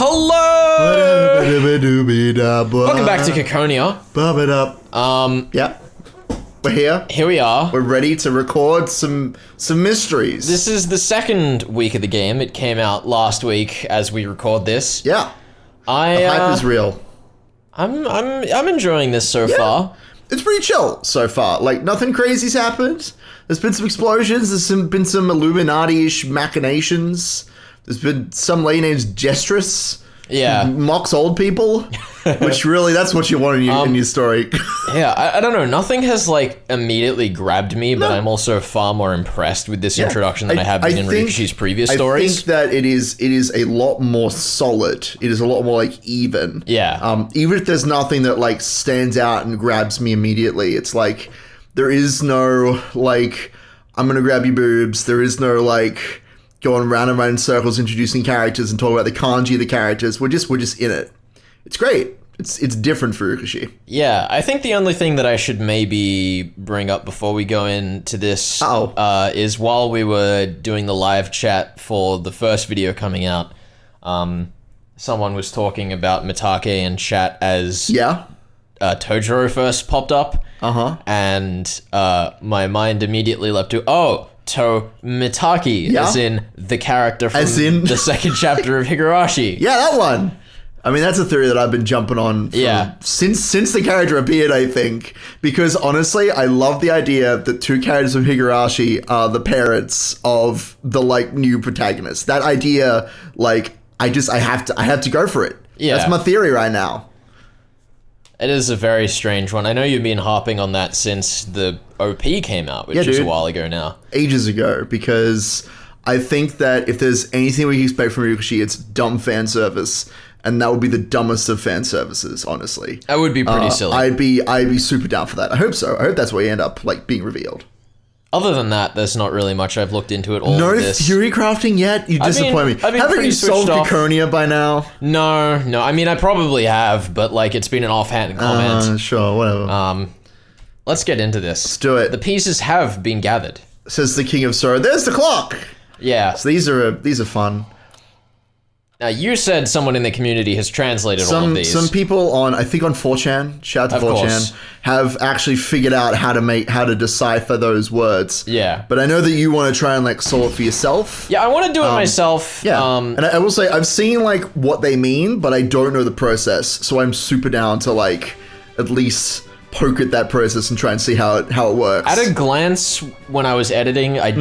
Hello! Welcome back to Caconia. Yeah. We're here. Here we are. We're ready to record some mysteries. This is the second week of the game. It came out last week as we record this. Yeah. The hype is real. I'm enjoying this so far. It's pretty chill so far. Like, nothing crazy's happened. There's been some explosions. There's been some Illuminati-ish machinations. There's been some lady named Gestress. Yeah. Who mocks old people. Which really, that's what you want in your story. Yeah, I don't know. Nothing has, like, immediately grabbed me, but I'm also far more impressed with this introduction than I have been in Ryuki's previous stories. I think that it is a lot more solid. It is a lot more, like, even. Yeah. Even if there's nothing that, like, stands out and grabs me immediately, it's like, there is no, like, I'm gonna grab your boobs. There is no, like, going round and round in circles introducing characters and talking about the kanji of the characters. We're just in it. It's great. It's different for Ryuki. Yeah, I think the only thing that I should maybe bring up before we go into this is while we were doing the live chat for the first video coming out, someone was talking about Mitake in chat as Tojiro first popped up. And my mind immediately leapt to, Mitake, as in the character from the second chapter of Higurashi. Yeah, that one. I mean, that's a theory that I've been jumping on since the character appeared, I think. Because honestly, I love the idea that two characters of Higurashi are the parents of the, like, new protagonist. That idea, like, I have to go for it. Yeah. That's my theory right now. It is a very strange one. I know you've been harping on that since the OP came out, which is a while ago now. Ages ago, because I think that if there's anything we can expect from Ryuki, it's dumb fan service. And that would be the dumbest of fan services, honestly. That would be pretty silly. I'd be super down for that. I hope so. I hope that's where you end up, like, being revealed. Other than that, there's not really much I've looked into at all. No of this. theory crafting yet? You disappoint me. Haven't you solved Caconia by now? No. I mean, I probably have, but, like, it's been an offhand comment. Sure, whatever. Let's get into this. Let's do it. The pieces have been gathered. Says the King of Sorrow. There's the clock! Yeah. So these are fun. Now, you said someone in the community has translated all of these. Some people on 4chan, shout out to 4chan, have actually figured out how to decipher those words. Yeah. But I know that you want to try and, like, solve it for yourself. Yeah, I want to do it myself. Yeah. And I will say, I've seen, like, what they mean, but I don't know the process. So I'm super down to, like, at least poke at that process and try and see how it works. At a glance, when I was editing, I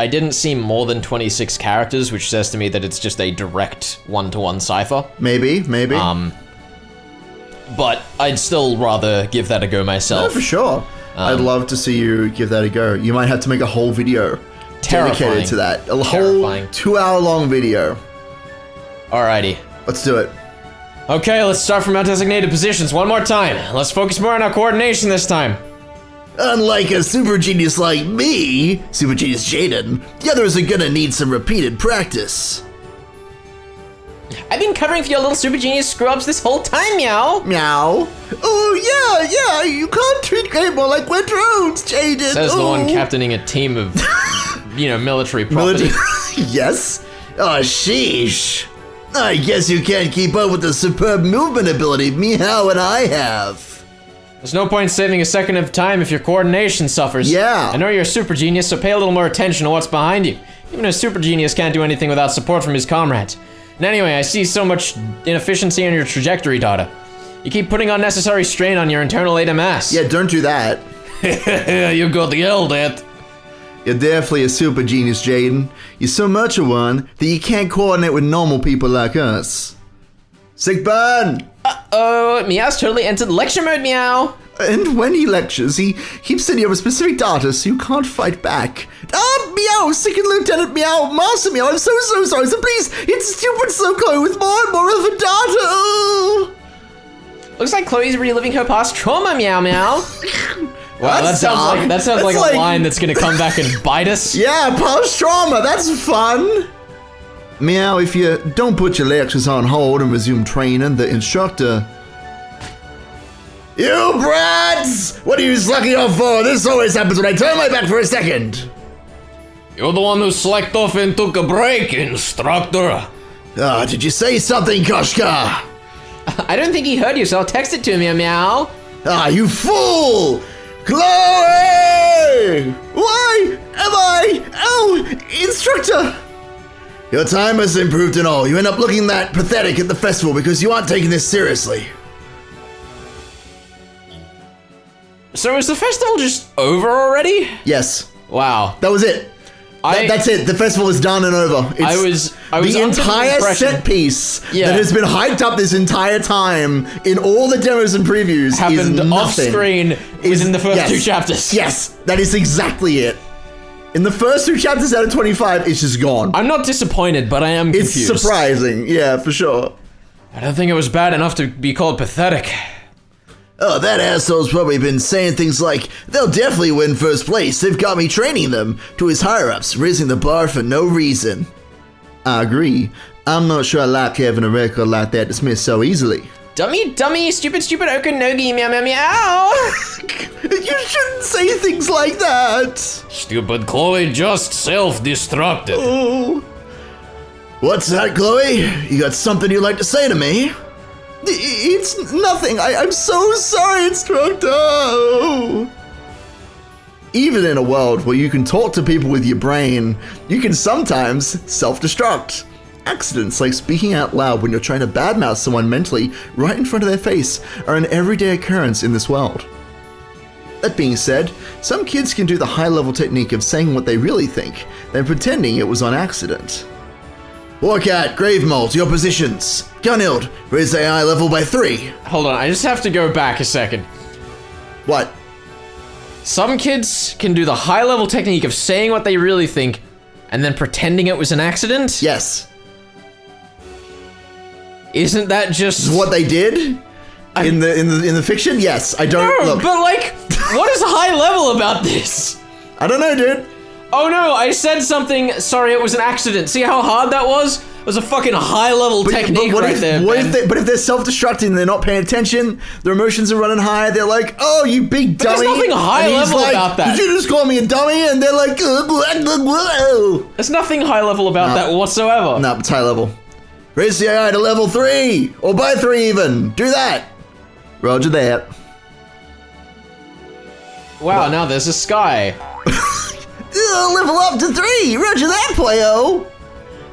didn't see more than 26 characters, which says to me that it's just a direct one-to-one cipher. Maybe. But I'd still rather give that a go myself. No, for sure. I'd love to see you give that a go. You might have to make a whole video dedicated to that. A whole 2-hour-long video. Alrighty. Let's do it. Okay, let's start from our designated positions one more time. Let's focus more on our coordination this time. Unlike a super genius like me, Super Genius Jaden, the others are gonna need some repeated practice. I've been covering for your little super genius screw-ups this whole time, Meow. Meow. Oh, yeah, you can't treat Greymore like we're drones, Jaden. Says the one captaining a team of, military property. Yes? Oh, sheesh. I guess you can't keep up with the superb movement ability Meow and I have. There's no point saving a second of time if your coordination suffers. Yeah. I know you're a super genius, so pay a little more attention to what's behind you. Even a super genius can't do anything without support from his comrades. And anyway, I see so much inefficiency in your trajectory data. You keep putting unnecessary strain on your internal ADMS. Yeah, don't do that. You got yelled at. You're definitely a super genius, Jaden. You're so much of one that you can't coordinate with normal people like us. Sick burn! Uh-oh, Meow's totally entered lecture mode, Meow. And when he lectures, he keeps sending over specific data so you can't fight back. Meow, Second Lieutenant Meow, Master Meow, I'm so sorry, so please, it's stupid slow Chloe with more and more of the data. Oh. Looks like Chloe's reliving her past trauma, Meow Meow. Wow, that sounds like a line that's gonna come back and bite us. Yeah, past trauma, that's fun. Meow, if you don't put your lectures on hold and resume training, the instructor... You brats! What are you slacking off for? This always happens when I turn my back for a second. You're the one who slacked off and took a break, instructor. Did you say something, Koshka? I don't think he heard you, so I'll text it to him, Meow Meow. You fool! Chloe! Why am I? Oh, instructor! Your time has improved and all. You end up looking that pathetic at the festival because you aren't taking this seriously. So is the festival just over already? Yes. Wow. That was it. That's it. The festival is done and over. I was the entire set piece that has been hyped up this entire time in all the demos and previews happened is off screen within the first 2 chapters. Yes, that is exactly it. In the first 2 chapters out of 25, it's just gone. I'm not disappointed, but I am confused. It's surprising, yeah, for sure. I don't think it was bad enough to be called pathetic. Oh, that asshole's probably been saying things like, they'll definitely win first place, they've got me training them, to his higher-ups, raising the bar for no reason. I agree. I'm not sure I like having a record like that dismissed so easily. Dummy, stupid Okanogi, meow meow meow. You shouldn't say things like that. Stupid Chloe just self-destructed. Oh. What's that, Chloe? You got something you'd like to say to me? It's nothing. I'm so sorry, instructor. Oh. Even in a world where you can talk to people with your brain, you can sometimes self-destruct. Accidents like speaking out loud when you're trying to badmouth someone mentally right in front of their face are an everyday occurrence in this world. That being said, some kids can do the high-level technique of saying what they really think, then pretending it was on accident. Warcat, Gravemold, your positions. Gunhild, raise AI level by 3. Hold on, I just have to go back a second. What? Some kids can do the high-level technique of saying what they really think and then pretending it was an accident? Yes. Isn't that just what they did in the fiction? Yes, I don't. No, look. but like, what is high level about this? I don't know, dude. Oh no, I said something. Sorry, it was an accident. See how hard that was? It was a fucking high level technique right there. But if they're self-destructing, they're not paying attention. Their emotions are running high. They're like, "Oh, you big dummy!" There's nothing high level about that. Did you just call me a dummy? And they're like, There's nothing high level about that whatsoever. No, it's high level. Raise the AI to level 3, or by 3 even. Do that. Roger that. Wow, now there's a sky. Level up to 3. Roger that, playo.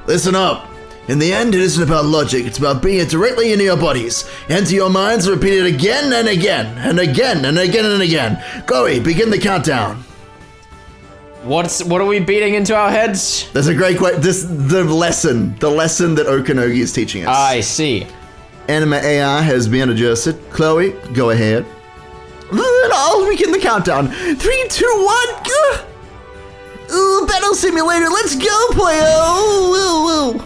Listen up. In the end, it isn't about logic. It's about being it directly into your bodies, into your minds, and repeat it again and again, and again and again and again. Chloe, begin the countdown. What are we beating into our heads? That's a great question. The lesson that Okanogi is teaching us. I see. Anime AI has been adjusted. Chloe, go ahead. I'll begin the countdown. 3, 2, 1. Battle simulator, let's go, playo.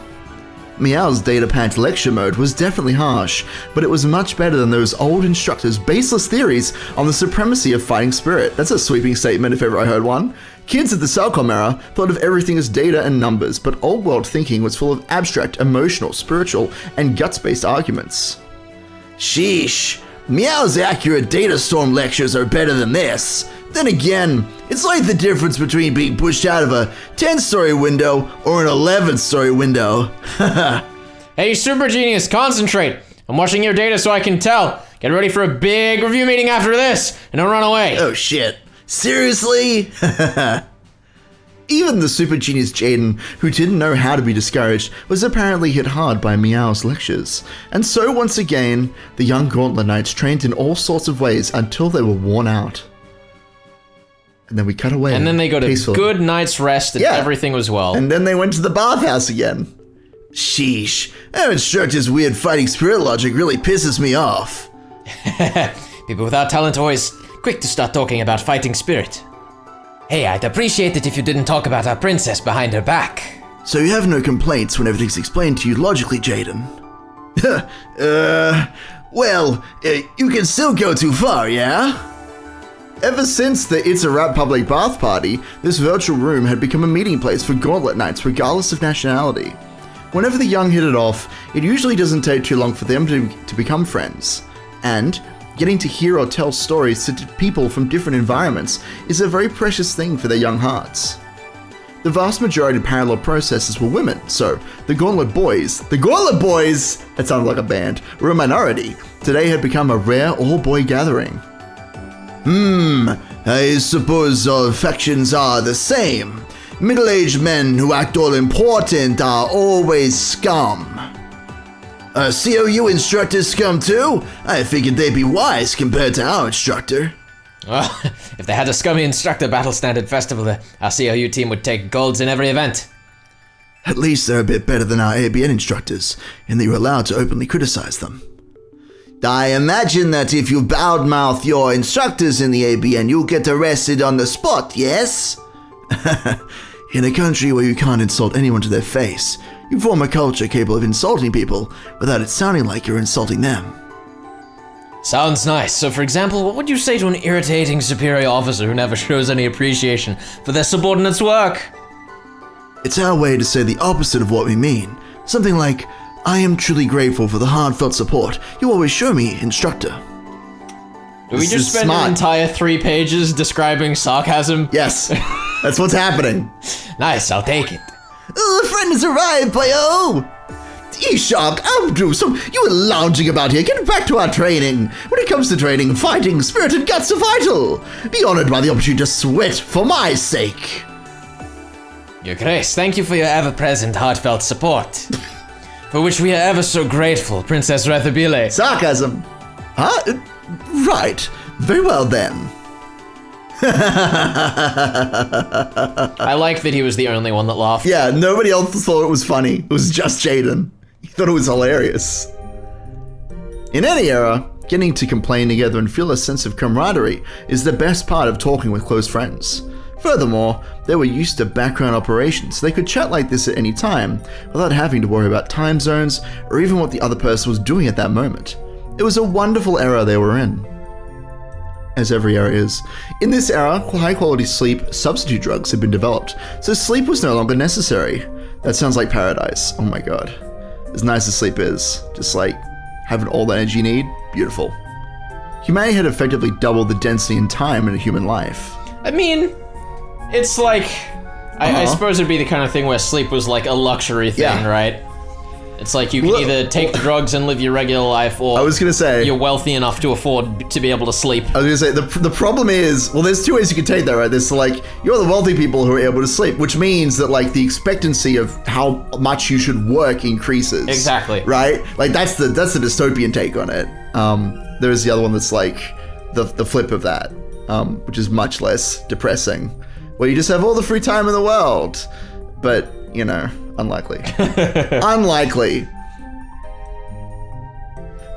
Meow's data-packed lecture mode was definitely harsh, but it was much better than those old instructors' baseless theories on the supremacy of fighting spirit. That's a sweeping statement if ever I heard one. Kids at the Cellcom era thought of everything as data and numbers, but old world thinking was full of abstract, emotional, spiritual, and guts-based arguments. Sheesh, Meow's accurate data storm lectures are better than this. Then again, it's like the difference between being pushed out of a 10-story window or an 11-story window. Hey, Super Genius, concentrate. I'm watching your data so I can tell. Get ready for a big review meeting after this, and don't run away. Oh shit. Seriously? Even the super genius Jaden, who didn't know how to be discouraged, was apparently hit hard by Meow's lectures. And so once again, the young Gauntlet Knights trained in all sorts of ways until they were worn out. And then we cut away. And then they got a peacefully. good night's rest and everything was well. And then they went to the bathhouse again. Sheesh, our instructor's weird fighting spirit logic really pisses me off. People without talent always quick to start talking about fighting spirit. Hey, I'd appreciate it if you didn't talk about our princess behind her back. So you have no complaints when everything's explained to you logically, Jaden? You can still go too far, yeah? Ever since the It's a Wrap public bath party, this virtual room had become a meeting place for Gauntlet Knights regardless of nationality. Whenever the young hit it off, it usually doesn't take too long for them to become friends. And getting to hear or tell stories to people from different environments is a very precious thing for their young hearts. The vast majority of parallel processors were women, so the Gauntlet Boys, that sounded like a band, were a minority. Today had become a rare all-boy gathering. I suppose all factions are the same. Middle-aged men who act all important are always scum. COU instructors scum too? I figured they'd be wise compared to our instructor. Well, if they had a scummy instructor battle standard festival, our COU team would take golds in every event. At least they're a bit better than our ABN instructors, and they were allowed to openly criticize them. I imagine that if you bad-mouth your instructors in the ABN, you'll get arrested on the spot, yes? In a country where you can't insult anyone to their face, you form a culture capable of insulting people without it sounding like you're insulting them. Sounds nice. So, for example, what would you say to an irritating superior officer who never shows any appreciation for their subordinates' work? It's our way to say the opposite of what we mean. Something like, I am truly grateful for the heartfelt support you always show me, instructor. Did we just spend an entire 3 pages describing sarcasm? Yes, that's what's happening. Nice, I'll take it. Oh, a friend has arrived, boyo! Eshok, Abdusum, you were lounging about here. Get back to our training. When it comes to training, fighting, spirit, and guts are vital. Be honored by the opportunity to sweat for my sake. Your Grace, thank you for your ever-present heartfelt support, for which we are ever so grateful, Princess Rethabile. Sarcasm. Huh? Right. Very well then. I like that he was the only one that laughed. Yeah, nobody else thought it was funny. It was just Jaden. He thought it was hilarious. In any era, getting to complain together and feel a sense of camaraderie is the best part of talking with close friends. Furthermore, they were used to background operations, so they could chat like this at any time without having to worry about time zones or even what the other person was doing at that moment. It was a wonderful era they were in. As every era is. In this era, high-quality sleep substitute drugs had been developed, so sleep was no longer necessary. That sounds like paradise. Oh my god. As nice as sleep is, just like having all the energy you need, beautiful. Humanity had effectively doubled the density and time in a human life. I mean, it's like, I suppose it'd be the kind of thing where sleep was like a luxury thing, right? It's like you can either take the drugs and live your regular life, or I was gonna say you're wealthy enough to afford to be able to sleep. I was gonna say the problem is, well, there's 2 ways you can take that, right? There's like you're the wealthy people who are able to sleep, which means that like the expectancy of how much you should work increases. Exactly. Right? Like that's the dystopian take on it. There's the other one that's like the flip of that, which is much less depressing, where you just have all the free time in the world, but you know. Unlikely. Unlikely.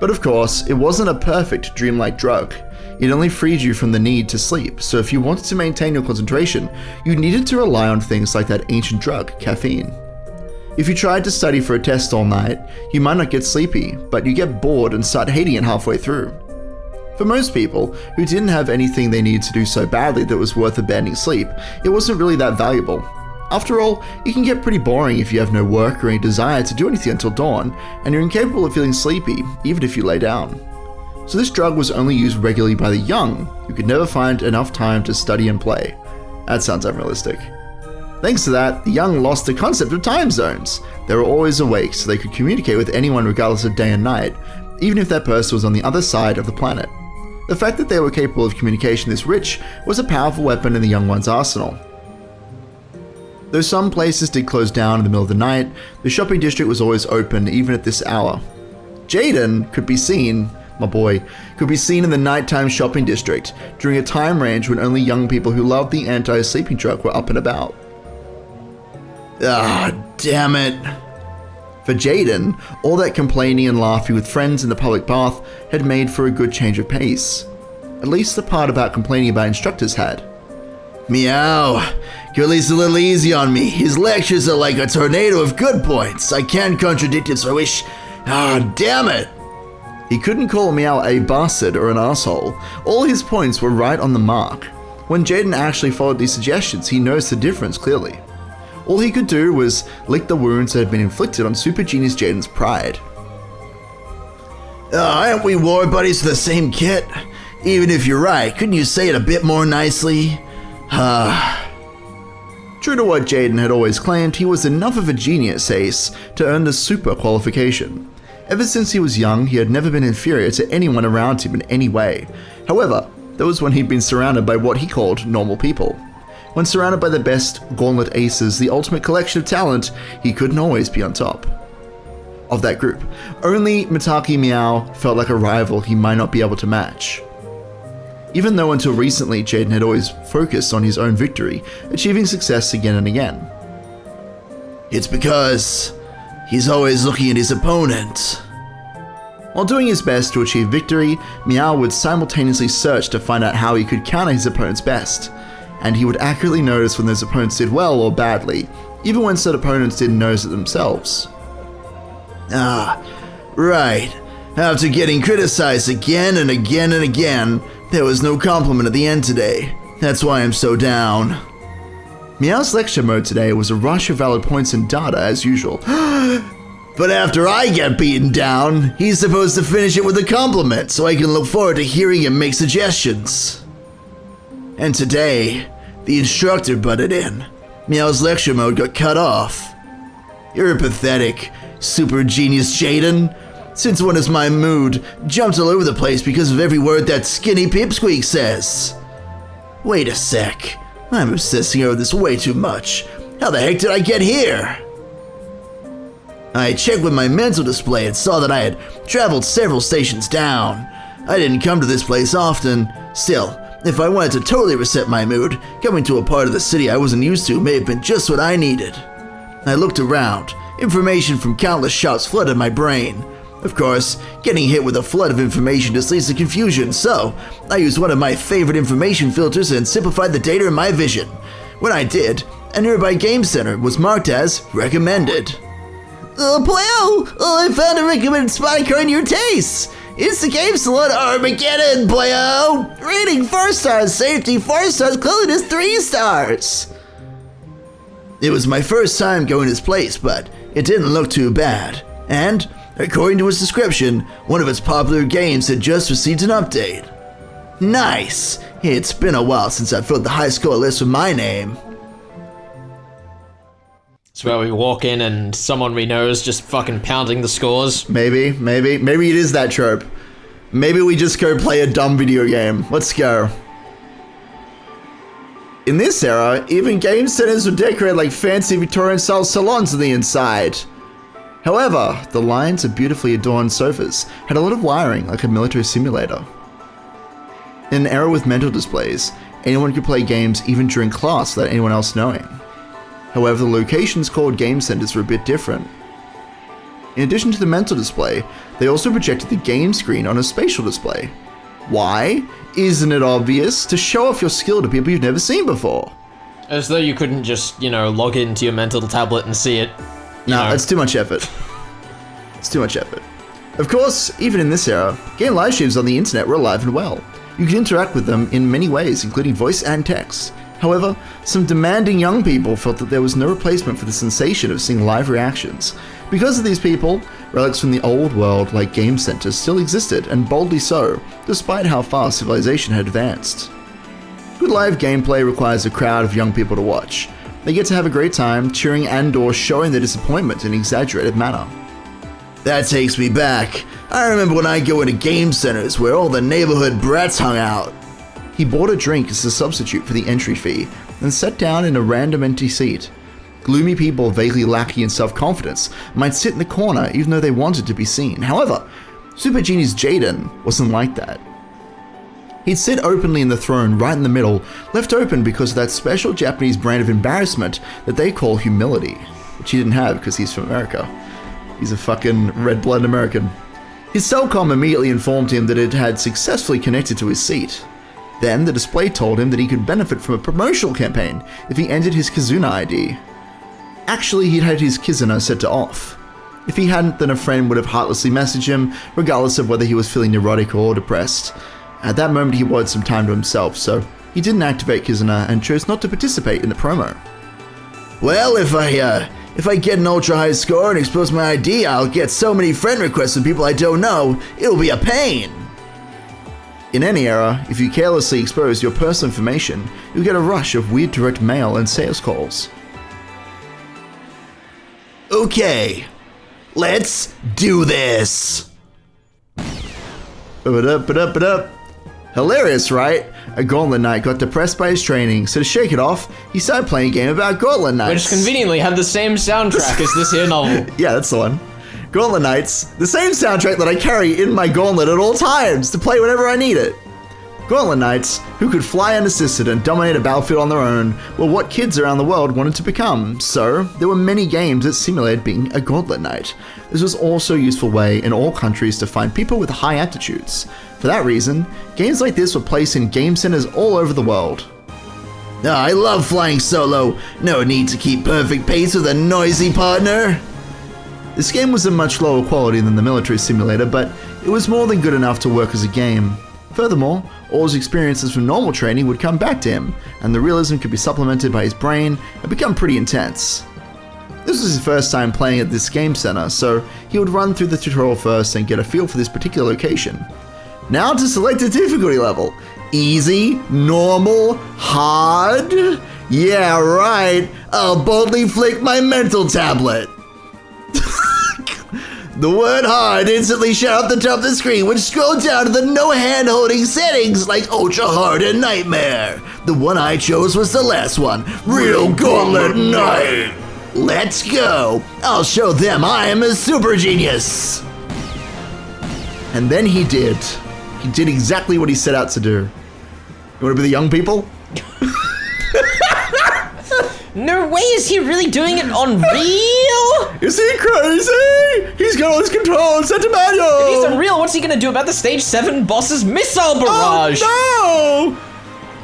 But of course, it wasn't a perfect dreamlike drug. It only freed you from the need to sleep, so if you wanted to maintain your concentration, you needed to rely on things like that ancient drug, caffeine. If you tried to study for a test all night, you might not get sleepy, but you get bored and start hating it halfway through. For most people, who didn't have anything they needed to do so badly that was worth abandoning sleep, it wasn't really that valuable. After all, it can get pretty boring if you have no work or any desire to do anything until dawn, and you're incapable of feeling sleepy, even if you lay down. So this drug was only used regularly by the young, who could never find enough time to study and play. That sounds unrealistic. Thanks to that, the young lost the concept of time zones. They were always awake, so they could communicate with anyone regardless of day and night, even if that person was on the other side of the planet. The fact that they were capable of communication this rich was a powerful weapon in the young one's arsenal. Though some places did close down in the middle of the night, the shopping district was always open even at this hour. Jaden could be seen, my boy, could be seen in the nighttime shopping district during a time range when only young people who loved the anti-sleeping drug were up and about. Ah, damn it. For Jaden, all that complaining and laughing with friends in the public bath had made for a good change of pace. At least the part about complaining about instructors had. Meow. You're at least a little easy on me. His lectures are like a tornado of good points. I can't contradict it, so I wish... Ah, damn it. He couldn't call Meow a bastard or an asshole. All his points were right on the mark. When Jaden actually followed these suggestions, he noticed the difference clearly. All he could do was lick the wounds that had been inflicted on Super Genius Jaden's pride. Aren't we war buddies for the same kit? Even if you're right, couldn't you say it a bit more nicely? True to what Jaden had always claimed, he was enough of a genius ace to earn the super qualification. Ever since he was young, he had never been inferior to anyone around him in any way. However, that was when he'd been surrounded by what he called normal people. When surrounded by the best Gauntlet aces, the ultimate collection of talent, he couldn't always be on top of that group. Only Mitaki Meow felt like a rival he might not be able to match. Even though until recently Jaden had always focused on his own victory, achieving success again and again. It's because he's always looking at his opponent. While doing his best to achieve victory, Meow would simultaneously search to find out how he could counter his opponent's best, and he would accurately notice when those opponents did well or badly, even when said opponents didn't notice it themselves. Ah, right. After getting criticized again and again and again, there was no compliment at the end today. That's why I'm so down. Meow's lecture mode today was a rush of valid points and data as usual. But after I get beaten down, he's supposed to finish it with a compliment so I can look forward to hearing him make suggestions. And today, the instructor butted in. Meow's lecture mode got cut off. You're pathetic, super genius Jaden. Since when has my mood jumped all over the place because of every word that skinny pipsqueak says? Wait a sec. I'm obsessing over this way too much. How the heck did I get here? I checked with my mental display and saw that I had traveled several stations down. I didn't come to this place often. Still, if I wanted to totally reset my mood, coming to a part of the city I wasn't used to may have been just what I needed. I looked around. Information from countless shops flooded my brain. Of course, getting hit with a flood of information just leads to confusion, so I used one of my favorite information filters and simplified the data in my vision. When I did, a nearby game center was marked as recommended. Playo! I found a recommended spot according to your tastes! It's the Game Salon Armageddon, Playo! Rating 4 stars, safety 4 stars, cleanliness 3 stars! It was my first time going to this place, but it didn't look too bad. And, according to its description, one of its popular games had just received an update. Nice! It's been a while since I filled the high score list with my name. It's where we walk in and someone we know is just fucking pounding the scores. Maybe it is that trope. Maybe we just go play a dumb video game. Let's go. In this era, even game centers were decorated like fancy Victorian-style salons on the inside. However, the lines of beautifully adorned sofas had a lot of wiring like a military simulator. In an era with mental displays, anyone could play games even during class without anyone else knowing. However, the locations called game centers were a bit different. In addition to the mental display, they also projected the game screen on a spatial display. Why? Isn't it obvious? To show off your skill to people you've never seen before. As though you couldn't just, log into your mental tablet and see it. No, it's too much effort. It's too much effort. Of course, even in this era, game live streams on the internet were alive and well. You could interact with them in many ways, including voice and text. However, some demanding young people felt that there was no replacement for the sensation of seeing live reactions. Because of these people, relics from the old world like game centers still existed, and boldly so, despite how far civilization had advanced. Good live gameplay requires a crowd of young people to watch. They get to have a great time, cheering and/or showing their disappointment in an exaggerated manner. That takes me back. I remember when I'd go into game centers where all the neighborhood brats hung out. He bought a drink as a substitute for the entry fee, and sat down in a random empty seat. Gloomy people vaguely lacking in self-confidence might sit in the corner even though they wanted to be seen. However, Super Genius Jaden wasn't like that. He'd sit openly in the throne right in the middle, left open because of that special Japanese brand of embarrassment that they call humility, which he didn't have because he's from America. He's a fucking red-blooded American. His cellcom immediately informed him that it had successfully connected to his seat. Then the display told him that he could benefit from a promotional campaign if he entered his Kizuna ID. Actually, he'd had his Kizuna set to off. If he hadn't, then a friend would have heartlessly messaged him, regardless of whether he was feeling neurotic or depressed. At that moment, he wanted some time to himself, so he didn't activate Kizuna and chose not to participate in the promo. Well, if I get an ultra high score and expose my ID, I'll get so many friend requests from people I don't know, it'll be a pain. In any era, if you carelessly expose your personal information, you'll get a rush of weird direct mail and sales calls. Okay, let's do this! Hilarious, right? A Gauntlet Knight got depressed by his training, so to shake it off, he started playing a game about Gauntlet Knights. Which conveniently had the same soundtrack as this here novel. Yeah, that's the one. Gauntlet Knights, the same soundtrack that I carry in my gauntlet at all times to play whenever I need it. Gauntlet Knights, who could fly unassisted and dominate a battlefield on their own, were what kids around the world wanted to become, so there were many games that simulated being a Gauntlet Knight. This was also a useful way in all countries to find people with high aptitudes. For that reason, games like this were placed in game centers all over the world. I love flying solo, no need to keep perfect pace with a noisy partner. This game was of much lower quality than the military simulator, but it was more than good enough to work as a game. Furthermore, all his experiences from normal training would come back to him, and the realism could be supplemented by his brain and become pretty intense. This was his first time playing at this game center, so he would run through the tutorial first and get a feel for this particular location. Now to select a difficulty level. Easy, normal, hard? Yeah, right, I'll boldly flick my mental tablet. The word hard instantly shot up the top of the screen, which scrolled down to the no hand-holding settings like Ultra Hard and Nightmare. The one I chose was the last one, Real Gauntlet Knight. Let's go. I'll show them I am a super genius. And then he did. He did exactly what he set out to do. You want to be the young people? No way, is he really doing it on Real? Is he crazy? He's got all his controls set to manual. If he's on Real, what's he gonna do about the Stage 7 boss's missile barrage? Oh no!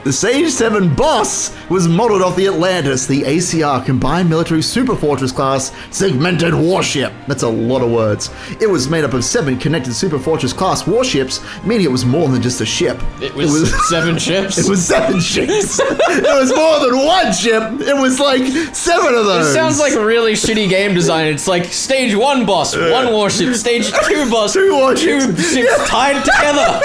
The Stage 7 boss was modeled off the Atlantis, the ACR Combined Military Super Fortress class segmented warship. That's a lot of words. It was made up of 7 connected Super Fortress class warships, meaning it was more than just a ship. It was 7 ships? It was 7 ships. It was more than one ship. It was like 7 of those. It sounds like a really shitty game design. It's like Stage 1 boss, 1 warship, Stage 2 boss, 2 warships. 2 ships tied together.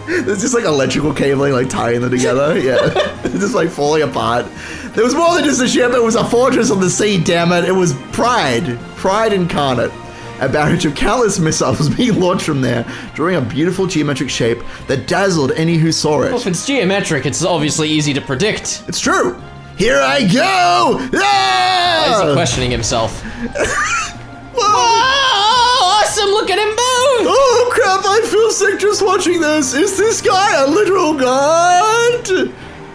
There's just like electrical cabling like tying them together. Yeah. Just like falling apart. There was more than just a ship, it was a fortress on the sea, damn it. It was pride. Pride incarnate. A barrage of countless missiles was being launched from there, drawing a beautiful geometric shape that dazzled any who saw it. Well, if it's geometric, it's obviously easy to predict. It's true. Here I go! Ah! Why is he questioning himself? Whoa, awesome, look at him move! Oh crap, I feel sick just watching this. Is this guy a literal god?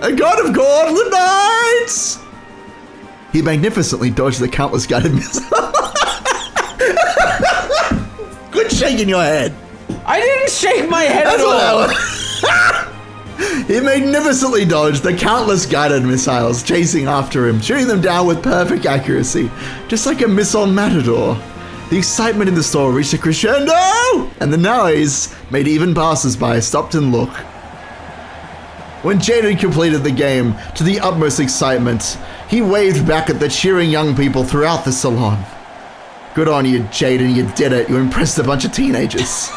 A god of Gauntlet Knights? He magnificently dodged the countless guided missiles. Quit shaking your head. I didn't shake my head at all. He magnificently dodged the countless guided missiles chasing after him, shooting them down with perfect accuracy, just like a missile matador. The excitement in the store reached a crescendo, and the noise made even passers-by stop and look. When Jaden completed the game to the utmost excitement, he waved back at the cheering young people throughout the salon. Good on you, Jaden, you did it. You impressed a bunch of teenagers.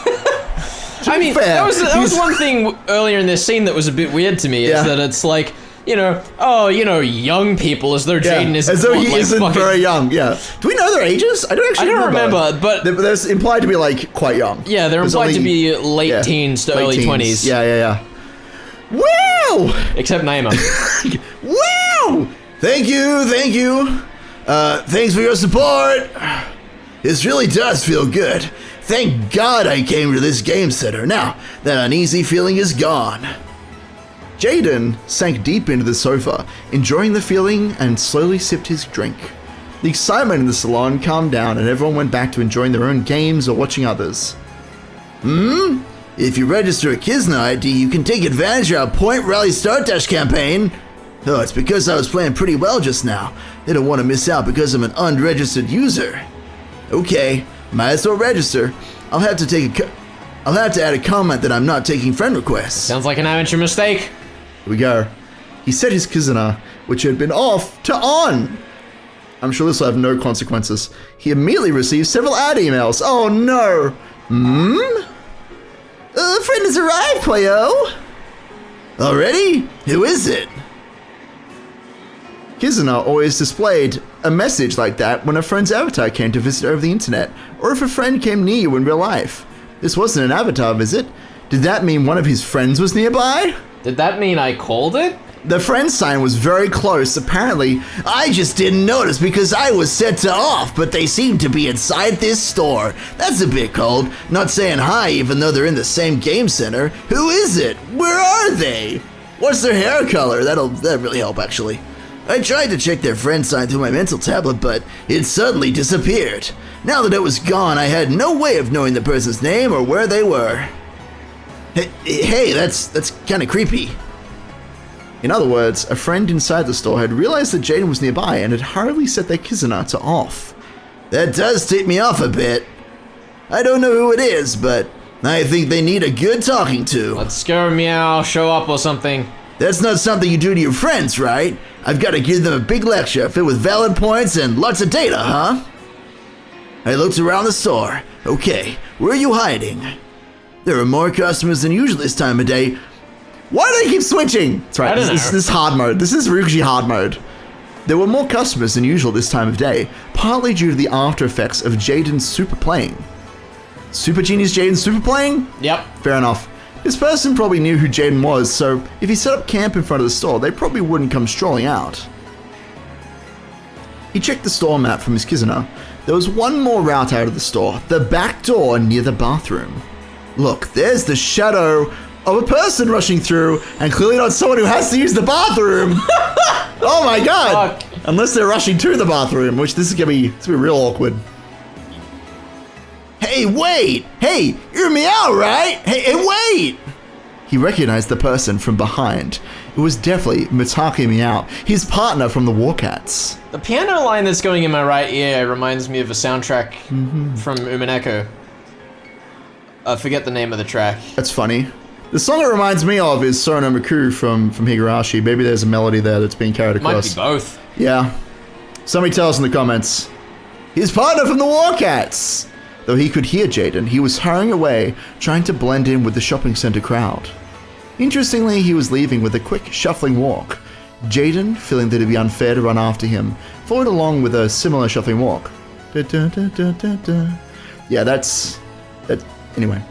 I mean, that was one thing earlier in this scene that was a bit weird to me, is that it's like, young people, as though Jaden isn't. As though he isn't very young, yeah. Do we know their ages? I don't remember, but they're implied to be, like, quite young. Yeah, they're implied to be late teens to early 20s. Yeah. Wow! Except Naima. Wow! Thank you. Thanks for your support. This really does feel good. Thank God I came to this game center. Now, that uneasy feeling is gone. Jaden sank deep into the sofa, enjoying the feeling, and slowly sipped his drink. The excitement in the salon calmed down and everyone went back to enjoying their own games or watching others. If you register at Kizna ID, you can take advantage of our Point Rally Start Dash campaign. Oh, it's because I was playing pretty well just now. They don't want to miss out because I'm an unregistered user. Okay, might as well register. I'll have to add a comment that I'm not taking friend requests. Sounds like an amateur mistake. Here we go. He set his Kizuna, which had been off, to on. I'm sure this will have no consequences. He immediately received several ad emails. Oh no. Friend has arrived, Playo! Already? Who is it? Kizuna always displayed a message like that when a friend's avatar came to visit over the internet, or if a friend came near you in real life. This wasn't an avatar visit. Did that mean one of his friends was nearby? Did that mean I called it? The friend sign was very close. Apparently, I just didn't notice because I was set to off, but they seem to be inside this store. That's a bit cold. Not saying hi even though they're in the same game center. Who is it? Where are they? What's their hair color? That'll really help, actually. I tried to check their friend sign through my mental tablet, but it suddenly disappeared. Now that it was gone, I had no way of knowing the person's name or where they were. Hey, that's kind of creepy. In other words, a friend inside the store had realized that Jaden was nearby and had hurriedly set their Kizuna to off. That does tip me off a bit. I don't know who it is, but I think they need a good talking to. Let's go, Meow, show up or something. That's not something you do to your friends, right? I've got to give them a big lecture filled with valid points and lots of data, huh? I looked around the store. Okay, where are you hiding? There are more customers than usual this time of day. Why do they keep switching? That's right, this is hard mode. This is Ryukushi hard mode. There were more customers than usual this time of day, partly due to the after effects of Jaden's super playing. Super Genius Jaden's super playing? Yep. Fair enough. This person probably knew who Jaden was, so if he set up camp in front of the store, they probably wouldn't come strolling out. He checked the store map from his Kizuna. There was one more route out of the store, the back door near the bathroom. Look, there's the shadow of a person rushing through, and clearly not someone who has to use the bathroom. Oh my god! Fuck. Unless they're rushing to the bathroom, which this is gonna be real awkward. Hey, wait! Hey, you're Meow, right? Hey, wait! He recognized the person from behind. It was definitely Mitake Meow, his partner from the War Cats. The piano line that's going in my right ear reminds me of a soundtrack from Umineko. I forget the name of the track. That's funny. The song it reminds me of is Sono Miku from Higurashi. Maybe there's a melody there that's being carried across. Might be both. Yeah. Somebody tell us in the comments. His partner from the War Cats! Though he could hear Jaden, he was hurrying away, trying to blend in with the shopping center crowd. Interestingly, he was leaving with a quick, shuffling walk. Jaden, feeling that it'd be unfair to run after him, followed along with a similar shuffling walk. Yeah, that. Anyway.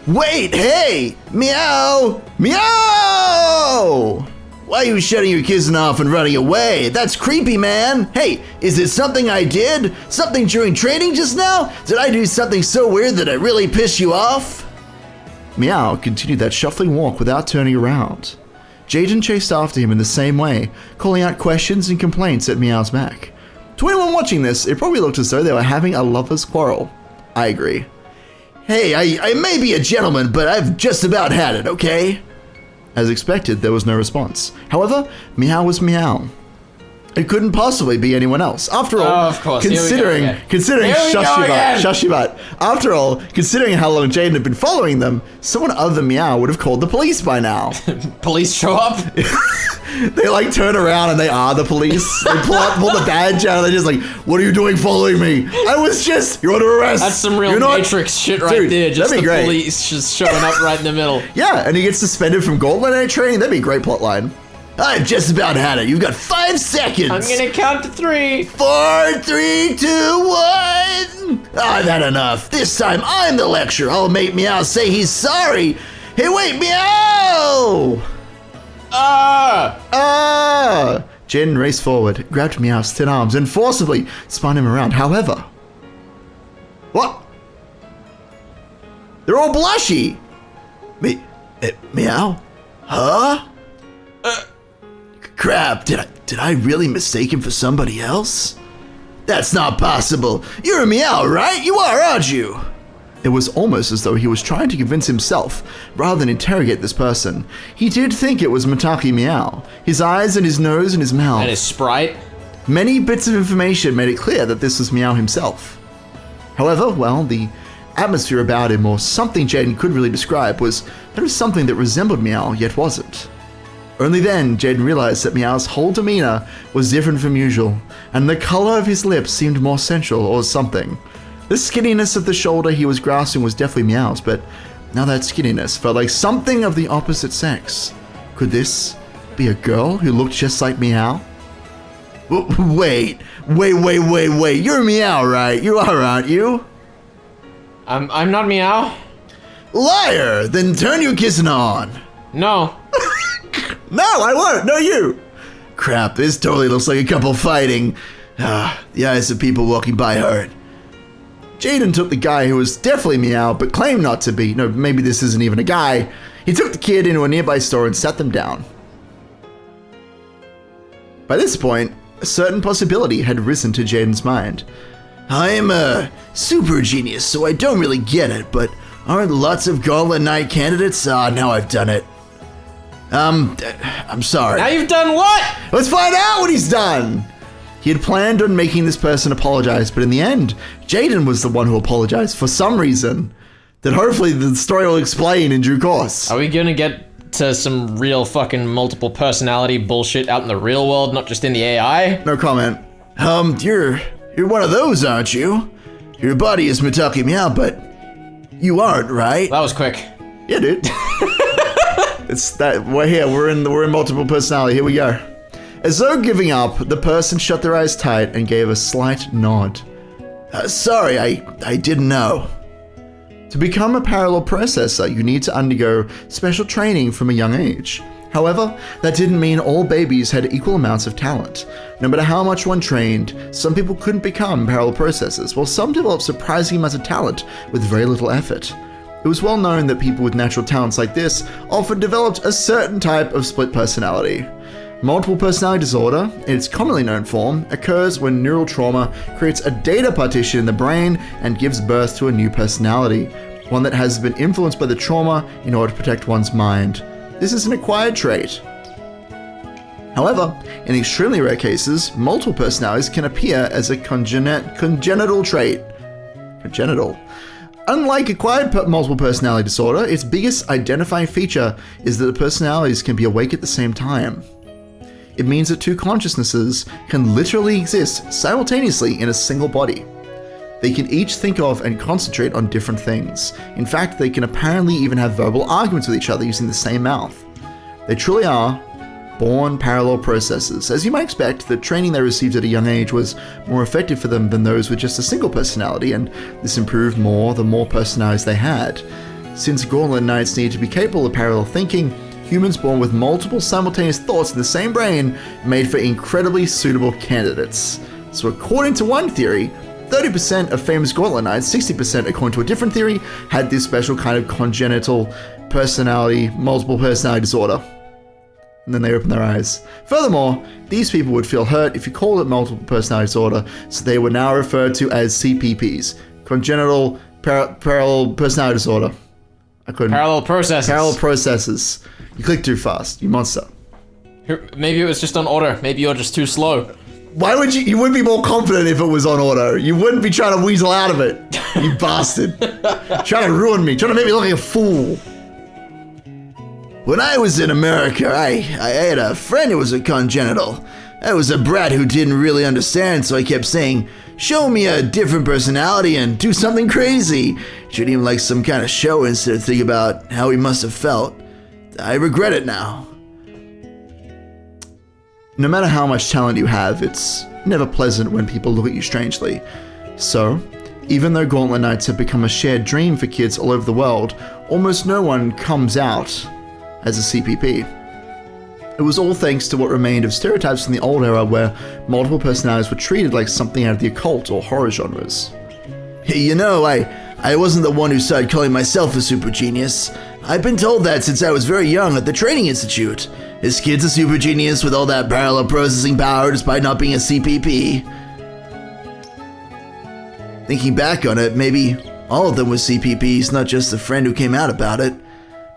Wait, hey! Meow! Meow! Why are you shutting your Kizuna off and running away? That's creepy, man! Hey, is it something I did? Something during training just now? Did I do something so weird that I really pissed you off? Meow continued that shuffling walk without turning around. Jaden chased after him in the same way, calling out questions and complaints at Meow's back. To anyone watching this, it probably looked as though they were having a lover's quarrel. I agree. Hey, I may be a gentleman, but I've just about had it, okay? As expected, there was no response. However, Meow was Meow. It couldn't possibly be anyone else. After all, of course. considering shush your butt. After all, considering how long Jaden had been following them, someone other than Meow would have called the police by now. Police show up? They like turn around and they are the police. They pull the badge out and they're just like, what are you doing following me? You're under arrest. That's some real Matrix shit right there. Just the police just showing up right in the middle. Yeah, and he gets suspended from Gold Knight training. That'd be a great plotline. I've just about had it. You've got 5 seconds. I'm gonna count to 3. 4, 3, 2, 1. I've had enough. This time I'm the lecturer. I'll make Meow say he's sorry. Hey, wait, Meow! Jaden raced forward, grabbed Meow's thin arms, and forcibly spun him around. However, what? They're all blushy. Meow? Huh? Crap, did I really mistake him for somebody else? That's not possible. You're a Meow, right? You are, aren't you? It was almost as though he was trying to convince himself, rather than interrogate this person. He did think it was Mitake Meow. His eyes and his nose and his mouth. And his sprite. Many bits of information made it clear that this was Meow himself. However, well, the atmosphere about him, or something Jaden could really describe, was that of something that resembled Meow, yet wasn't. Only then, Jaden realized that Meow's whole demeanor was different from usual, and the color of his lips seemed more sensual or something. The skinniness of the shoulder he was grasping was definitely Meow's, but Now that skinniness felt like something of the opposite sex. Could this be a girl who looked just like Meow? Wait. You're Meow, right? You are, aren't you? I'm not Meow. Liar! Then turn your kissing on. No. No, I won't. No, you. Crap, this totally looks like a couple fighting. The eyes of people walking by hurt. Jaden took the guy who was definitely Meow, but claimed not to be. No, maybe this isn't even a guy. He took the kid into a nearby store and sat them down. By this point, a certain possibility had risen to Jaden's mind. I'm a super genius, so I don't really get it, but aren't lots of Gauntlet Knight candidates? Now I've done it. I'm sorry. Now you've done what? Let's find out what he's done! He had planned on making this person apologize, but in the end, Jaden was the one who apologized for some reason that hopefully the story will explain in due course. Are we gonna get to some real fucking multiple personality bullshit out in the real world, not just in the AI? No comment. You're one of those, aren't you? Your body is Mitake Meow, but you aren't, right? That was quick. Yeah, dude. It's that we're here. We're in multiple personality. Here we go. As though giving up, the person shut their eyes tight and gave a slight nod. Sorry, I didn't know. To become a parallel processor, you need to undergo special training from a young age. However, that didn't mean all babies had equal amounts of talent. No matter how much one trained, some people couldn't become parallel processors, while some developed surprising amounts of talent with very little effort. It was well known that people with natural talents like this often developed a certain type of split personality. Multiple personality disorder, in its commonly known form, occurs when neural trauma creates a data partition in the brain and gives birth to a new personality, one that has been influenced by the trauma in order to protect one's mind. This is an acquired trait. However, in extremely rare cases, multiple personalities can appear as a congenital trait. Congenital. Unlike acquired multiple personality disorder, its biggest identifying feature is that the personalities can be awake at the same time. It means that two consciousnesses can literally exist simultaneously in a single body. They can each think of and concentrate on different things. In fact, they can apparently even have verbal arguments with each other using the same mouth. They truly are born parallel processors. As you might expect, the training they received at a young age was more effective for them than those with just a single personality, and this improved more the more personalities they had. Since Gauntlet Knights need to be capable of parallel thinking, humans born with multiple simultaneous thoughts in the same brain made for incredibly suitable candidates. So according to one theory, 30% of famous Gauntlet Knights, 60% according to a different theory, had this special kind of congenital personality, multiple personality disorder. And then they open their eyes. Furthermore, these people would feel hurt if you called it multiple personality disorder, so they were now referred to as CPPs, congenital parallel personality disorder. I couldn't. Parallel processes. Parallel processes. You clicked too fast, you monster. Maybe it was just on order. Maybe you're just too slow. Why would you would be more confident if it was on auto. You wouldn't be trying to weasel out of it, you bastard. Trying to ruin me, trying to make me look like a fool. When I was in America, I had a friend who was a congenital. I was a brat who didn't really understand, so I kept saying, show me a different personality and do something crazy. Treat him like some kind of show instead of think about how he must have felt. I regret it now. No matter how much talent you have, it's never pleasant when people look at you strangely. So, even though Gauntlet Knights have become a shared dream for kids all over the world, almost no one comes out as a CPP. It was all thanks to what remained of stereotypes from the old era where multiple personalities were treated like something out of the occult or horror genres. You know, I wasn't the one who started calling myself a super genius. I've been told that since I was very young at the Training Institute. This kid's a super genius with all that parallel processing power despite not being a CPP. Thinking back on it, maybe all of them were CPPs, not just the friend who came out about it.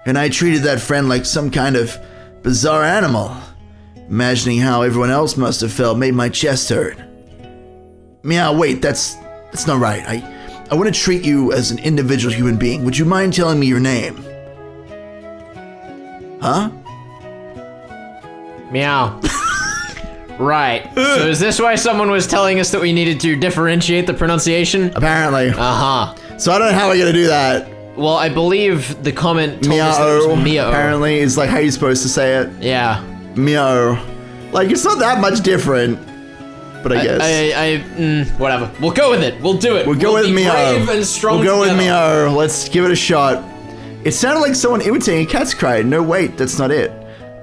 And I treated that friend like some kind of bizarre animal. Imagining how everyone else must have felt made my chest hurt. Meow, wait, that's not right. I want to treat you as an individual human being. Would you mind telling me your name? Huh? Meow. Right. So is this why someone was telling us that we needed to differentiate the pronunciation? Apparently. Uh-huh. So I don't know how we're gonna do that. Well, I believe the comment told us that it was Meow. Apparently, is like how you're supposed to say it. Yeah. Meow. Like, it's not that much different. But I guess. Whatever. We'll go with it. We'll do it. We'll go with Meow. Brave and strong we'll go together. with Meow. Let's give it a shot. It sounded like someone imitating a cat's cry. No, wait, that's not it.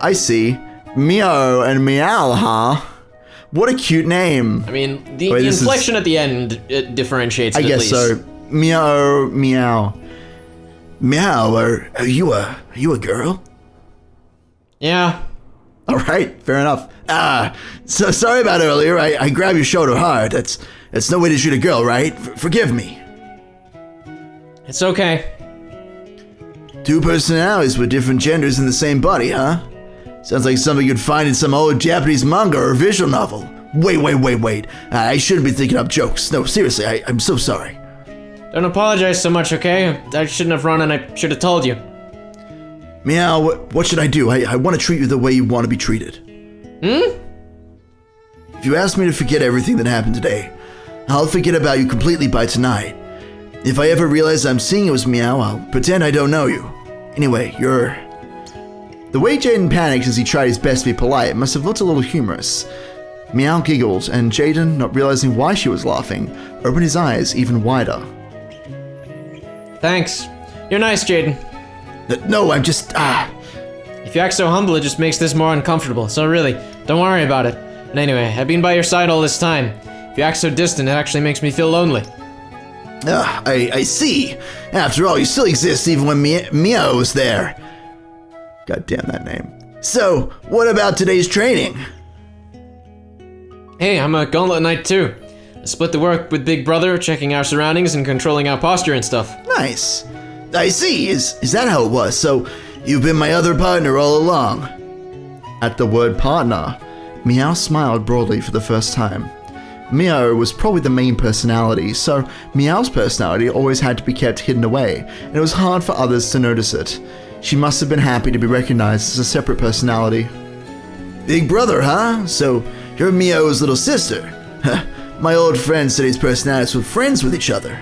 I see. Meow and Meow, huh? What a cute name. I mean, the inflection at the end it differentiates it I guess at least. so. Meow, Meow. Meow, are you a girl? Yeah. All right, fair enough. So sorry about earlier. I grabbed your shoulder hard. That's no way to shoot a girl, right? Forgive me. It's okay. Two personalities with different genders in the same body, huh? Sounds like something you'd find in some old Japanese manga or visual novel. Wait. I shouldn't be thinking up jokes. No, seriously, I'm so sorry. Don't apologize so much, okay? I shouldn't have run and I should have told you. Meow, what should I do? I want to treat you the way you want to be treated. If you ask me to forget everything that happened today, I'll forget about you completely by tonight. If I ever realize I'm seeing you as Meow, I'll pretend I don't know you. Anyway, you're... The way Jaden panicked as he tried his best to be polite must have looked a little humorous. Meow giggled, and Jaden, not realizing why she was laughing, opened his eyes even wider. Thanks. You're nice, Jaden. No, I'm just... If you act so humble, it just makes this more uncomfortable, so really, don't worry about it. And anyway, I've been by your side all this time. If you act so distant, it actually makes me feel lonely. I see. After all, you still exist even when Meow was there. God damn that name. So, what about today's training? Hey, I'm a Gauntlet Knight too. I split the work with Big Brother, checking our surroundings and controlling our posture and stuff. Nice. I see. Is that how it was? So, you've been my other partner all along? At the word partner, Meow smiled broadly for the first time. Meow was probably the main personality, so Meow's personality always had to be kept hidden away, and it was hard for others to notice it. She must have been happy to be recognized as a separate personality. Big Brother, huh? So, you're Meow's little sister. My old friend said his personalities were friends with each other.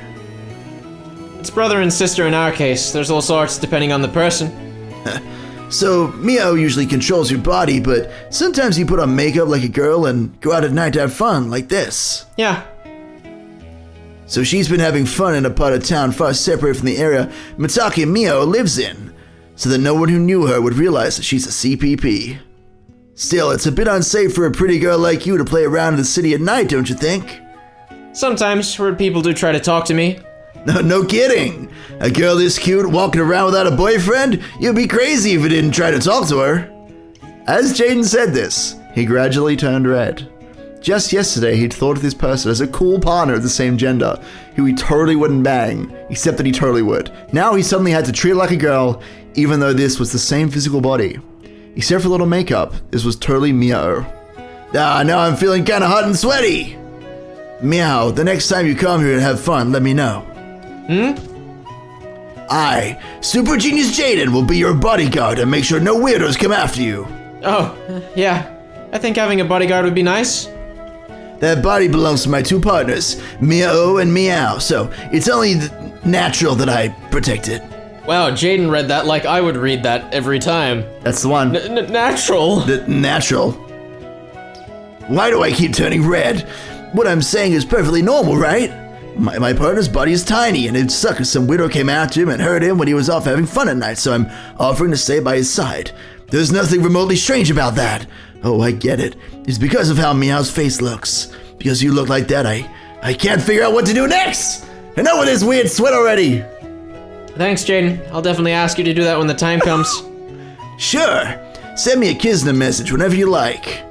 It's brother and sister in our case. There's all sorts depending on the person. So, Meow usually controls your body, but sometimes you put on makeup like a girl and go out at night to have fun, like this. Yeah. So she's been having fun in a part of town far separate from the area Mitake Meow lives in, so that no one who knew her would realize that she's a CPP. Still, it's a bit unsafe for a pretty girl like you to play around in the city at night, don't you think? Sometimes, where people do try to talk to me. No kidding. A girl this cute walking around without a boyfriend? You'd be crazy if you didn't try to talk to her. As Jaden said this, he gradually turned red. Just yesterday, he'd thought of this person as a cool partner of the same gender, who he totally wouldn't bang, except that he totally would. Now he suddenly had to treat her like a girl, even though this was the same physical body. Except for a little makeup, this was totally Meow. Now I'm feeling kinda hot and sweaty. Meow, the next time you come here and have fun, let me know. I, Super Genius Jaden, will be your bodyguard and make sure no weirdos come after you. Oh, yeah. I think having a bodyguard would be nice. That body belongs to my two partners, Meow and Meow, so it's only natural that I protect it. Wow, Jaden read that like I would read that every time. That's the one. Natural. Natural. Why do I keep turning red? What I'm saying is perfectly normal, right? My partner's body is tiny, and it'd suck if some weirdo came after him and hurt him when he was off having fun at night, so I'm offering to stay by his side. There's nothing remotely strange about that. Oh, I get it. It's because of how Meow's face looks. Because you look like that, I can't figure out what to do next! Enough with this weird sweat already! Thanks, Jaden. I'll definitely ask you to do that when the time comes. Sure. Send me a Kisna message whenever you like.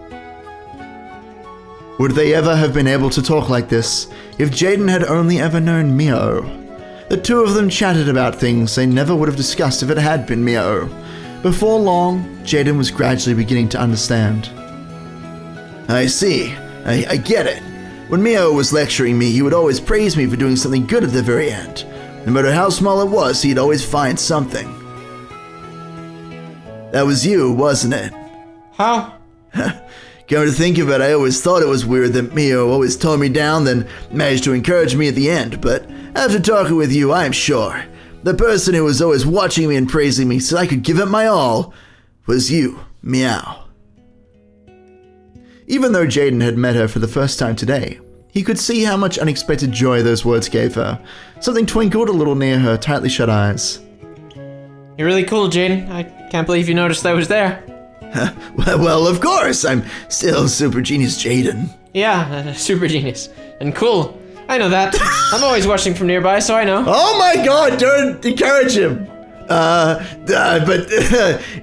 Would they ever have been able to talk like this if Jaden had only ever known Meow? The two of them chatted about things they never would have discussed if it had been Meow. Before long, Jaden was gradually beginning to understand. I see. I get it. When Meow was lecturing me, he would always praise me for doing something good at the very end. No matter how small it was, he'd always find something. That was you, wasn't it? How? Come to think of it, I always thought it was weird that Meow always toned me down, then managed to encourage me at the end, but after talking with you, I am sure. The person who was always watching me and praising me so I could give it my all was you, Meow. Even though Jaden had met her for the first time today, he could see how much unexpected joy those words gave her. Something twinkled a little near her tightly shut eyes. You're really cool, Jaden. I can't believe you noticed I was there. Well, of course, I'm still Super Genius Jaden. Yeah, super genius. And cool. I know that. I'm always watching from nearby, so I know. Oh my god, don't encourage him! But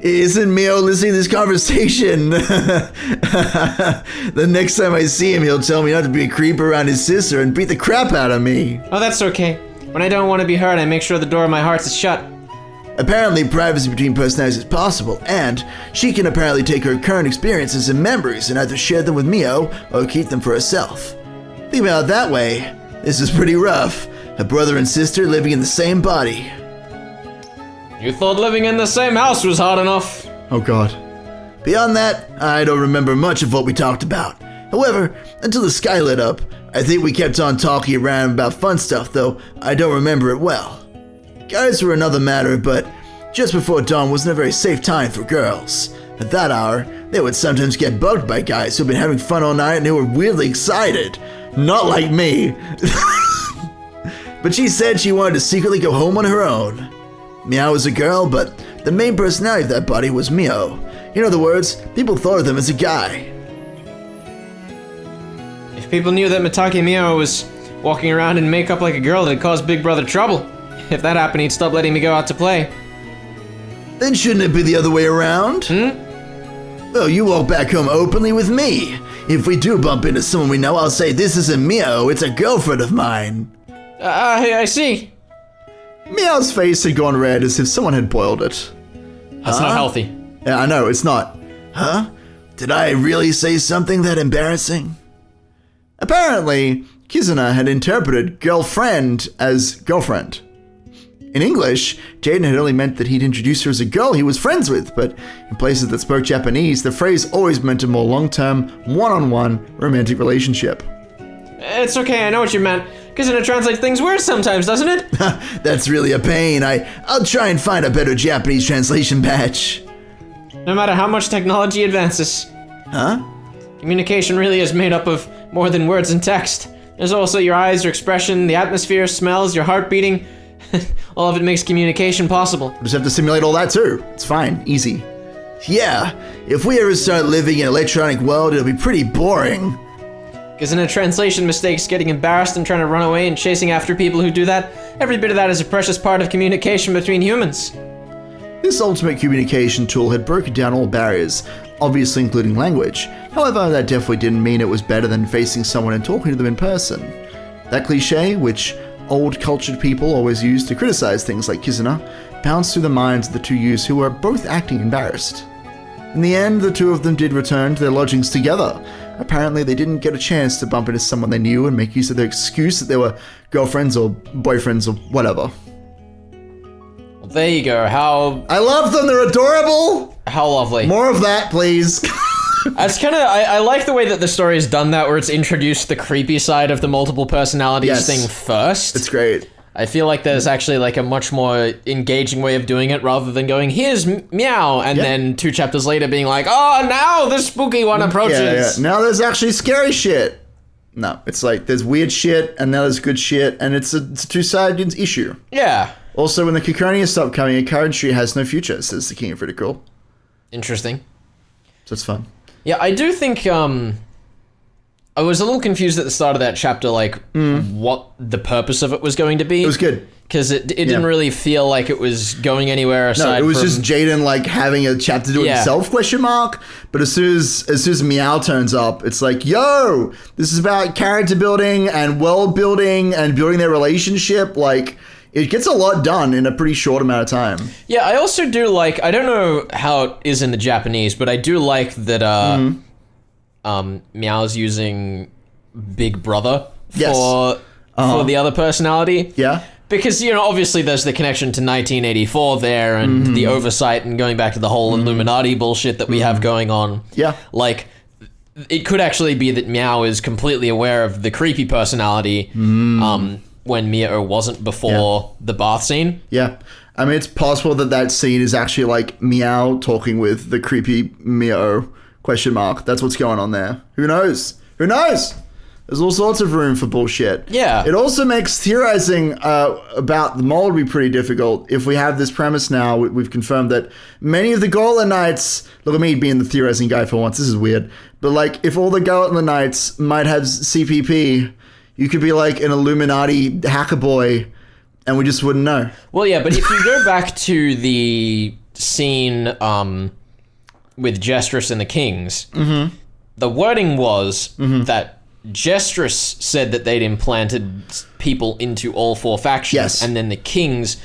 isn't Mio listening to this conversation? The next time I see him, he'll tell me not to be a creep around his sister and beat the crap out of me. Oh, that's okay. When I don't want to be hurt, I make sure the door of my heart is shut. Apparently, privacy between personalities is possible, and she can apparently take her current experiences and memories and either share them with Mio or keep them for herself. Think about it that way, this is pretty rough. A brother and sister living in the same body. You thought living in the same house was hard enough. Oh god. Beyond that, I don't remember much of what we talked about. However, until the sky lit up, I think we kept on talking around about fun stuff, though I don't remember it well. Guys were another matter, but just before dawn wasn't a very safe time for girls. At that hour, they would sometimes get bugged by guys who'd been having fun all night and who were weirdly excited. Not like me. But she said she wanted to secretly go home on her own. Meow was a girl, but the main personality of that body was Mio. In other words, people thought of them as a guy. If people knew that Mitake Mio was walking around in makeup like a girl, it'd cause Big Brother trouble. If that happened, he'd stop letting me go out to play. Then shouldn't it be the other way around? Well, you walk back home openly with me. If we do bump into someone we know, I'll say, this isn't Mio, it's a girlfriend of mine. I see. Meow's face had gone red as if someone had boiled it. That's not healthy. Yeah, I know, it's not. Huh? Did I really say something that embarrassing? Apparently, Kizuna had interpreted girlfriend as girlfriend. In English, Jaden had only meant that he'd introduced her as a girl he was friends with, but in places that spoke Japanese, the phrase always meant a more long-term, one-on-one romantic relationship. It's okay, I know what you meant. Kizuna translates things weird sometimes, doesn't it? That's really a pain. I'll try and find a better Japanese translation batch. No matter how much technology advances. Huh? Communication really is made up of more than words and text. There's also your eyes, your expression, the atmosphere, smells, your heart beating. All of it makes communication possible. We'll just have to simulate all that too. It's fine, easy. Yeah, if we ever start living in an electronic world, it'll be pretty boring. Because in a translation mistakes, getting embarrassed and trying to run away and chasing after people who do that, every bit of that is a precious part of communication between humans. This ultimate communication tool had broken down all barriers, obviously including language. However, that definitely didn't mean it was better than facing someone and talking to them in person. That cliche, which old cultured people always use to criticize things like Kizuna, bounced through the minds of the two youths who were both acting embarrassed. In the end, the two of them did return to their lodgings together. Apparently, they didn't get a chance to bump into someone they knew and make use of their excuse that they were girlfriends or boyfriends or whatever. Well, there you go. How... I love them, they're adorable! How lovely. More of that, please. It's kind of... I like the way that the story has done that, where it's introduced the creepy side of the multiple personalities thing first. It's great. I feel like there's actually like a much more engaging way of doing it rather than going, here's Meow, and then 2 chapters later being like, oh, now the spooky one approaches. Yeah. Now there's actually scary shit. No, it's like there's weird shit and now there's good shit, and it's a two-sided issue. Yeah. Also, when the Kikonia stop coming, a current tree has no future, says the King of Critical. Interesting. So it's fun. Yeah, I do think, I was a little confused at the start of that chapter, like, what the purpose of it was going to be. It was good. Because it didn't really feel like it was going anywhere aside No, it was from... just Jaden, like, having a chapter to do it himself, question mark. But as soon as Meow turns up, it's like, yo, this is about character building and world building and building their relationship. Like, it gets a lot done in a pretty short amount of time. Yeah, I also do like, I don't know how it is in the Japanese, but I do like that, Meow's using Big Brother for the other personality. Yeah. Because, you know, obviously there's the connection to 1984 there and the oversight and going back to the whole Illuminati bullshit that we have going on. Yeah. Like, it could actually be that Meow is completely aware of the creepy personality, when Mio wasn't before the bath scene. Yeah. I mean, it's possible that scene is actually like Meow talking with the creepy Mio ? That's what's going on there. Who knows? Who knows? There's all sorts of room for bullshit. Yeah. It also makes theorizing about the mold be pretty difficult. If we have this premise now, we've confirmed that many of the Gauntlet Knights... Look at me being the theorizing guy for once. This is weird. But, like, if all the Gauntlet Knights might have CPP, you could be, like, an Illuminati hacker boy, and we just wouldn't know. Well, yeah, but if you go back to the scene with Jestrus and the Kings, the wording was that Jestrus said that they'd implanted people into all 4 factions, Yes. and then the Kings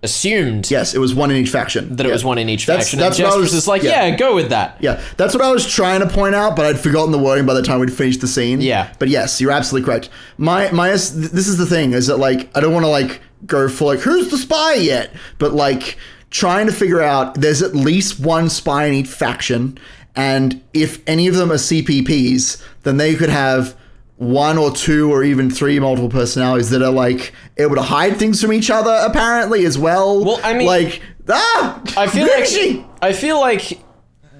assumed Yes, it was one in each faction. that it was one in each faction. That's And what I Jestrus was- is like, yeah. yeah, go with that. Yeah, that's what I was trying to point out, but I'd forgotten the wording by the time we'd finished the scene. Yeah. But yes, you're absolutely correct. This is the thing, is that, like, I don't want to, like, go for, like, who's the spy yet? But, like, trying to figure out, there's at least one spy in each faction, and if any of them are CPPs, then they could have 1 or 2 or even 3 multiple personalities that are, like, able to hide things from each other, apparently, as well. Well, I mean... like, I feel like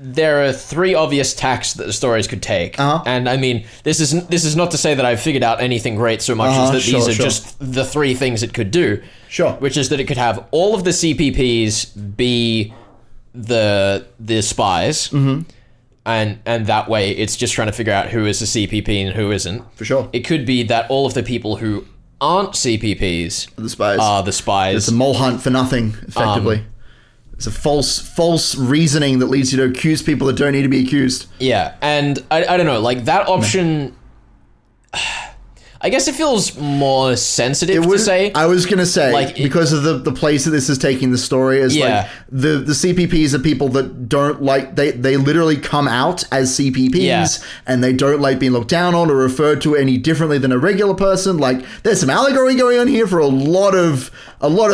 there are 3 obvious tacks that the stories could take, and I mean, this is not to say that I've figured out anything great so much as that these are just the 3 things it could do. Sure. Which is that it could have all of the CPPs be the spies, and that way it's just trying to figure out who is a CPP and who isn't. For sure. It could be that all of the people who aren't CPPs The spies. are the spies. It's a mole hunt for nothing, effectively. It's a false reasoning that leads you to accuse people that don't need to be accused. Yeah, and I don't know, like that option... I guess it feels more sensitive to say. I was going to say, Like, because of the place that this is taking the story, is Yeah. like the CPPs are people that don't like, they literally come out as CPPs, Yeah. and they don't like being looked down on or referred to any differently than a regular person. Like, there's some allegory going on here for a lot of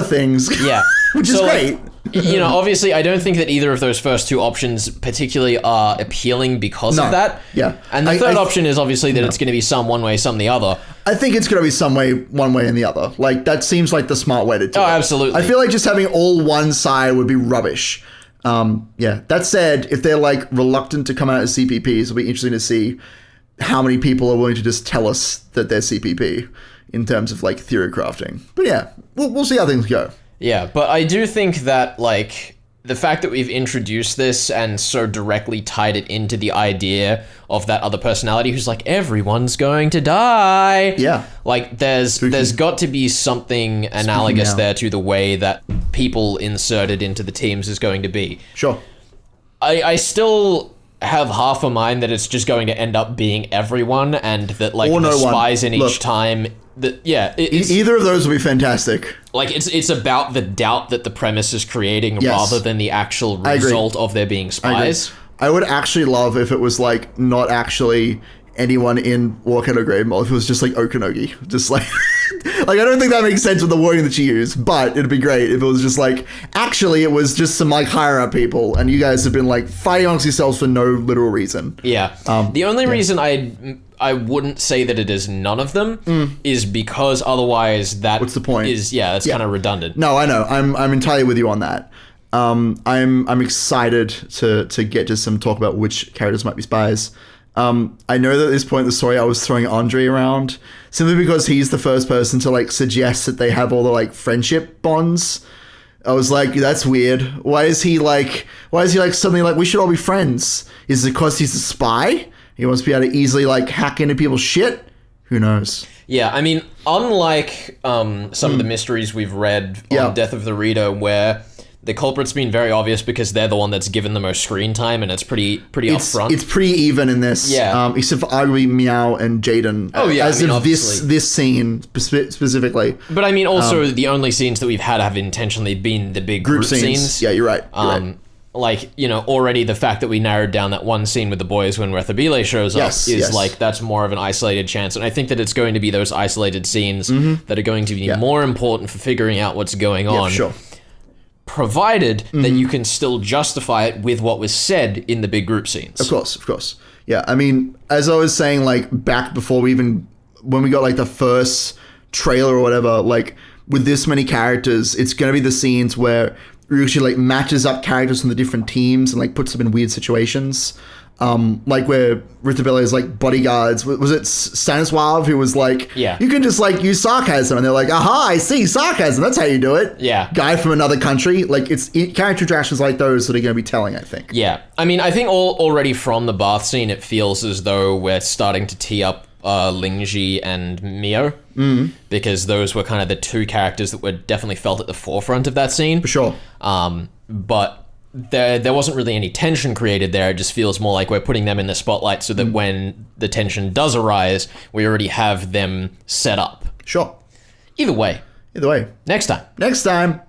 things. Yeah. Which is So, great. like, you know, obviously, I don't think that either of those first 2 options particularly are appealing because of that. Yeah. And the third option is obviously that it's going to be some one way, some the other. I think it's going to be one way and the other. Like, that seems like the smart way to do it. Oh, absolutely. I feel like just having all one side would be rubbish. Yeah. That said, if they're, like, reluctant to come out as CPPs, it'll be interesting to see how many people are willing to just tell us that they're CPP in terms of, like, theory crafting. But yeah, we'll see how things go. Yeah, but I do think that, like, the fact that we've introduced this and so directly tied it into the idea of that other personality who's like, everyone's going to die. Yeah. Like, there's got to be something analogous now. there to the way that people inserted into the teams is going to be. Sure. I still have half a mind that it's just going to end up being everyone, and that, like, Or the no one. spies in Look. each time... It's, Either of those would be fantastic. like, it's about the doubt that the premise is creating Yes. rather than the actual agree. result of there being spies. I would actually love if it was, like, not actually anyone in Walker Grave Mold, if it was just, like, Okanogi. Just, like... like, I don't think that makes sense with the wording that you use, but it'd be great if it was just, like, actually it was just some, like, higher-up people, and you guys have been, like, fighting amongst yourselves for no literal reason. Yeah. The only reason I wouldn't say that it is none of them is because otherwise that... What's the point? It's kind of redundant. No, I know. I'm entirely with you on that. I'm excited to get to some talk about which characters might be spies. I know that at this point in the story I was throwing Andre around simply because he's the first person to, like, suggest that they have all the, like, friendship bonds. I was like, that's weird. Why is he like suddenly like, we should all be friends? Is it because he's a spy? He wants to be able to easily, like, hack into people's shit? Who knows? Yeah, I mean, unlike some of the mysteries we've read on Death of the Reader, where the culprit's been very obvious because they're the one that's given the most screen time, and it's pretty upfront. It's pretty even in this. Yeah. Except for arguably Meow and Jaden. Oh, yeah, As I mean, of obviously. this scene specifically. But I mean, also, the only scenes that we've had have intentionally been the big group scenes. Yeah, you're right. Right. Like, you know, already the fact that we narrowed down that one scene with the boys when Rethabile shows up is like, that's more of an isolated chance. And I think that it's going to be those isolated scenes that are going to be more important for figuring out what's going on. Sure. Provided that you can still justify it with what was said in the big group scenes. Of course. Yeah, I mean, as I was saying, like, back before when we got, like, the first trailer or whatever, like with this many characters, it's going to be the scenes where Ryuichi like matches up characters from the different teams and like puts them in weird situations. Like where Rithabella like bodyguards. Was it Stanislav who was like, yeah, you can just like use sarcasm, and they're like, aha, I see, sarcasm, that's how you do it. Yeah. Guy from another country. Like it's character interactions like those that are going to be telling, I think. Yeah. I mean, I think already from the bath scene, it feels as though we're starting to tee up Lingji and Mio, because those were kind of the two characters that were definitely felt at the forefront of that scene. For sure. But there wasn't really any tension created there. It just feels more like we're putting them in the spotlight so that when the tension does arise, we already have them set up. Sure. Either way. Next time.